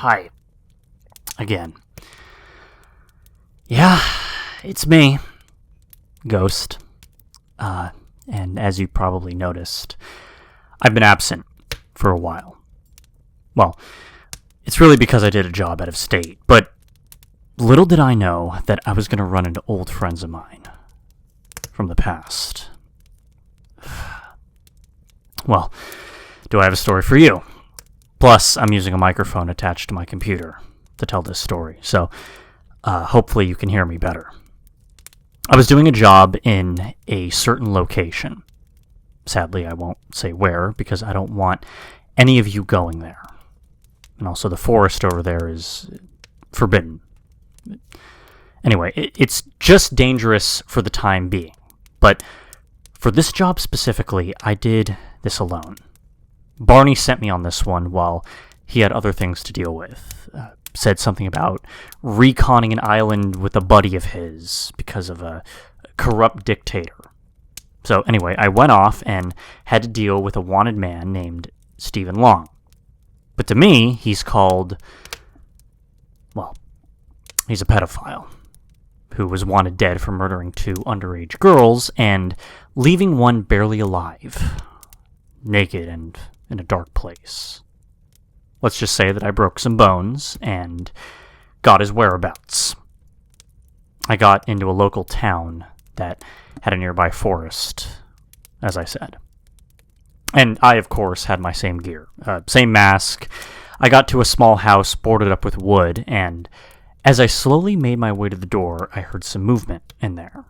Hi. Again. Yeah, it's me. Ghost. And as you probably noticed, I've been absent for a while. Well, it's really because I did a job out of state, but little did I know that I was going to run into old friends of mine from the past. Well, do I have a story for you? Plus, I'm using a microphone attached to my computer to tell this story, so hopefully you can hear me better. I was doing a job in a certain location. Sadly, I won't say where, because I don't want any of you going there. And also, the forest over there is forbidden. Anyway, it's just dangerous for the time being. But for this job specifically, I did this alone. Barney sent me on this one while he had other things to deal with. Said something about reconning an island with a buddy of his because of a corrupt dictator. So anyway, I went off and had to deal with a wanted man named Stephen Long. But to me, he's a pedophile who was wanted dead for murdering 2 underage girls and leaving one barely alive, naked and in a dark place. Let's just say that I broke some bones and got his whereabouts. I got into a local town that had a nearby forest, as I said. And I, of course, had my same gear, same mask. I got to a small house boarded up with wood, and as I slowly made my way to the door, I heard some movement in there.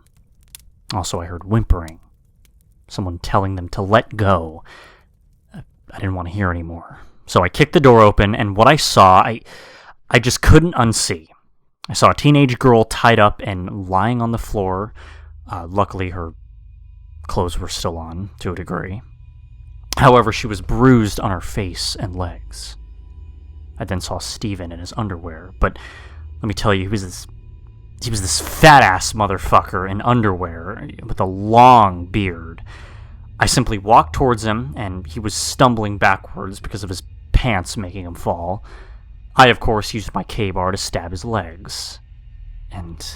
Also, I heard whimpering. Someone telling them to let go. I didn't want to hear anymore. So I kicked the door open, and what I saw, I just couldn't unsee. I saw a teenage girl tied up and lying on the floor. Luckily, her clothes were still on, to a degree. However, she was bruised on her face and legs. I then saw Steven in his underwear, but let me tell you, he was this fat-ass motherfucker in underwear with a long beard. I simply walked towards him, and he was stumbling backwards because of his pants making him fall. I, of course, used my K-bar to stab his legs. And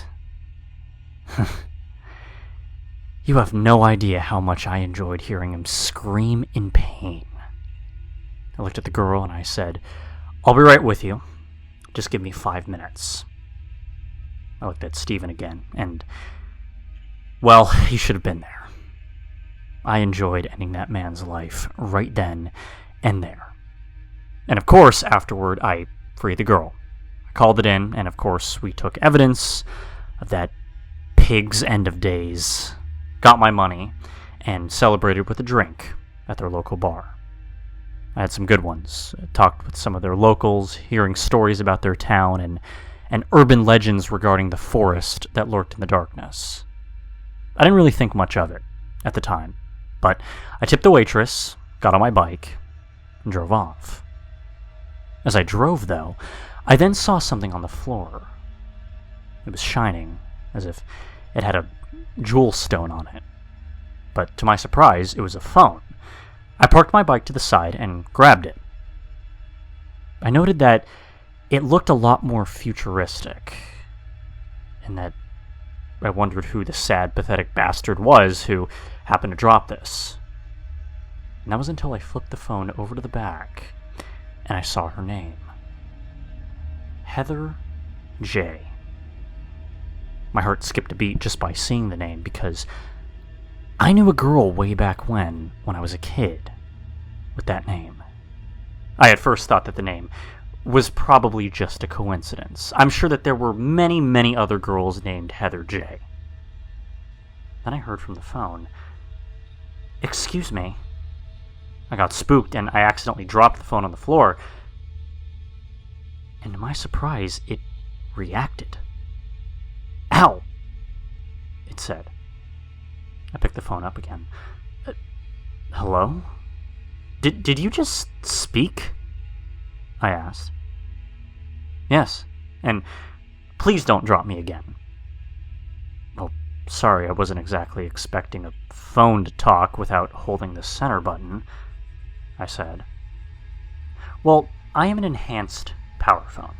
you have no idea how much I enjoyed hearing him scream in pain. I looked at the girl and I said, "I'll be right with you. Just give me 5 minutes." I looked at Steven again, and, well, he should have been there. I enjoyed ending that man's life right then and there. And of course, afterward, I freed the girl. I called it in, and of course, we took evidence of that pig's end of days, got my money, and celebrated with a drink at their local bar. I had some good ones. I talked with some of their locals, hearing stories about their town and urban legends regarding the forest that lurked in the darkness. I didn't really think much of it at the time, but I tipped the waitress, got on my bike, and drove off. As I drove, though, I then saw something on the floor. It was shining, as if it had a jewel stone on it. But to my surprise, it was a phone. I parked my bike to the side and grabbed it. I noted that it looked a lot more futuristic, and that I wondered who the sad, pathetic bastard was who happened to drop this. And that was until I flipped the phone over to the back, and I saw her name. Heather J. My heart skipped a beat just by seeing the name, because I knew a girl way back when I was a kid, with that name. I at first thought that the name was probably just a coincidence. I'm sure that there were many, many other girls named Heather J. Then I heard from the phone, "Excuse me." I got spooked, and I accidentally dropped the phone on the floor. And to my surprise, it reacted. "Ow!" it said. I picked the phone up again. "Hello? Did you just speak?" I asked. "Yes, and please don't drop me again." "Well, sorry, I wasn't exactly expecting a phone to talk without holding the center button," I said. "Well, I am an enhanced power phone.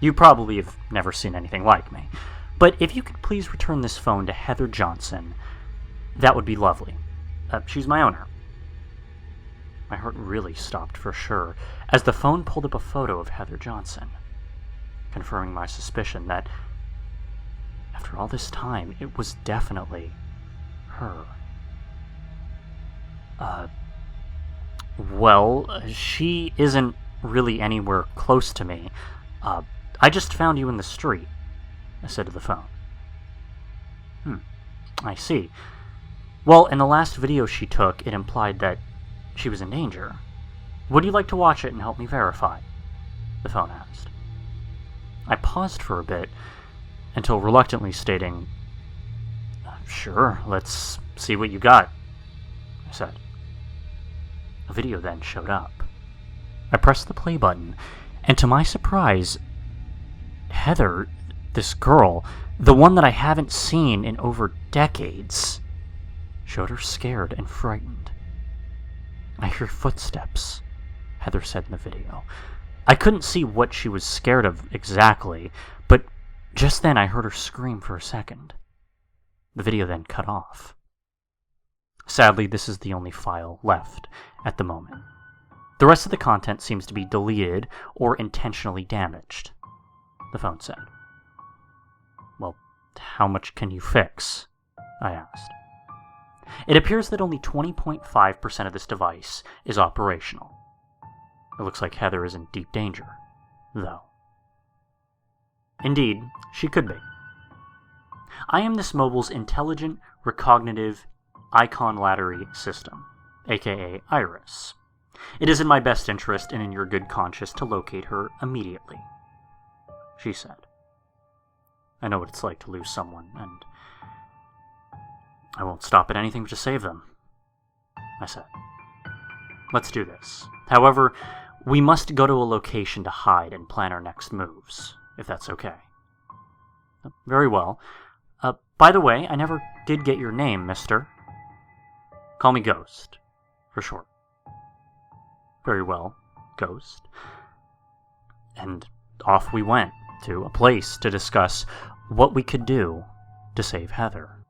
You probably have never seen anything like me. But if you could please return this phone to Heather Johnson, that would be lovely. She's my owner. My heart really stopped for sure as the phone pulled up a photo of Heather Johnson, confirming my suspicion that, after all this time, it was definitely her. Well, she isn't really anywhere close to me. I just found you in the street, I said to the phone. I see. Well, in the last video she took, it implied that she was in danger. Would you like to watch it and help me verify? The phone asked. I paused for a bit, until reluctantly stating, Sure, let's see what you got, I said. A video then showed up. I pressed the play button, and to my surprise, Heather, this girl, the one that I haven't seen in over decades, showed her scared and frightened. I hear footsteps, Heather said in the video. I couldn't see what she was scared of exactly, but just then I heard her scream for a second. The video then cut off. Sadly, this is the only file left at the moment. The rest of the content seems to be deleted or intentionally damaged, the phone said. Well, how much can you fix? I asked. It appears that only 20.5% of this device is operational. It looks like Heather is in deep danger, though. Indeed, she could be. I am this mobile's intelligent, recognitive icon laddery system, aka Iris. It is in my best interest and in your good conscience to locate her immediately, she said. I know what it's like to lose someone, and I won't stop at anything to save them, I said. Let's do this. However, we must go to a location to hide and plan our next moves, if that's okay. Very well. By the way, I never did get your name, mister. Call me Ghost, for short. Very well, Ghost. And off we went to a place to discuss what we could do to save Heather.